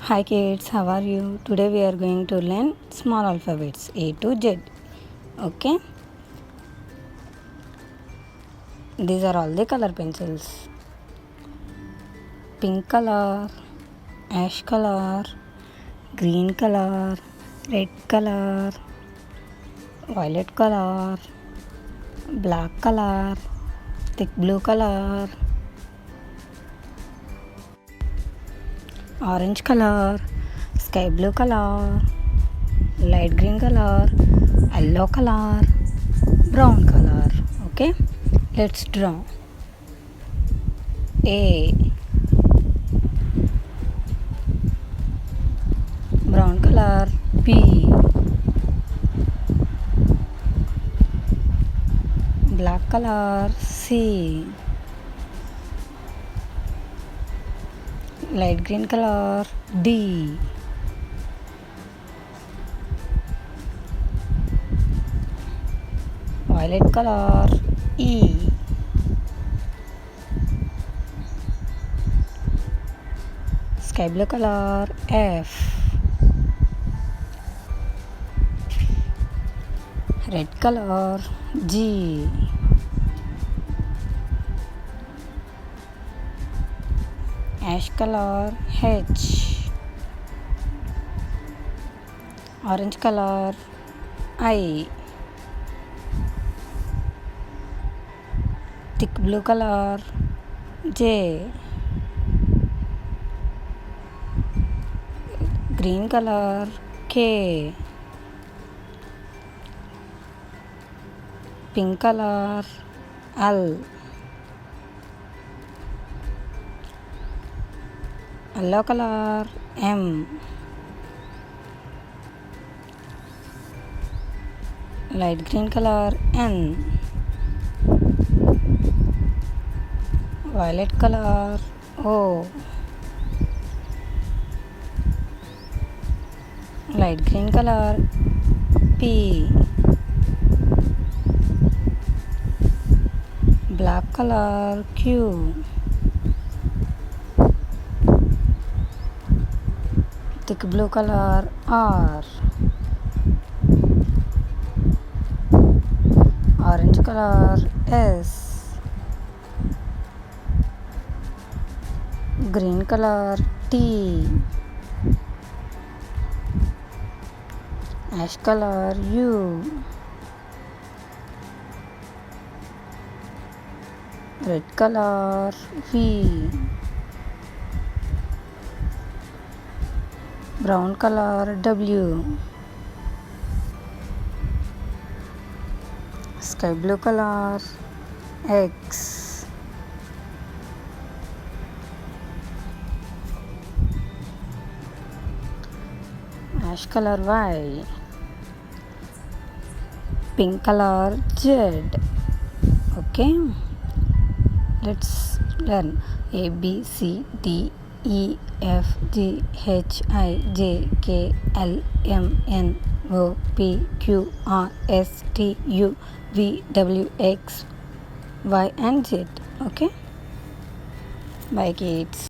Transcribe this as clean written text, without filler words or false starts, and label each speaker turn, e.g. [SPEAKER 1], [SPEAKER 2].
[SPEAKER 1] Hi kids, how are you? Today we are going to learn small alphabets A to Z. Okay? These are all the color pencils. Pink color, ash color, green color, red color, violet color, black color, thick blue color, orange color, sky blue color, light green color, yellow color, brown color. Okay, let's draw. A, brown color. B, black color. C, light green color. D, violet color. E, sky blue color. F, red color. G, ash color. H, orange color. I, thick blue color. J, green color. K, pink color. L, yellow color. M, light green color. N, violet color. O, light green color. P, black color. Q, thick blue color. R, orange color. S, green color. T, ash color. U, red color. V, brown color. W, sky blue color. X, ash color. Y, pink color. Z. Okay, let's learn A, B, C, D, E, F, G, H, I, J, K, L, M, N, O, P, Q, R, S, T, U, V, W, X, Y and Z. Okay, bye kids.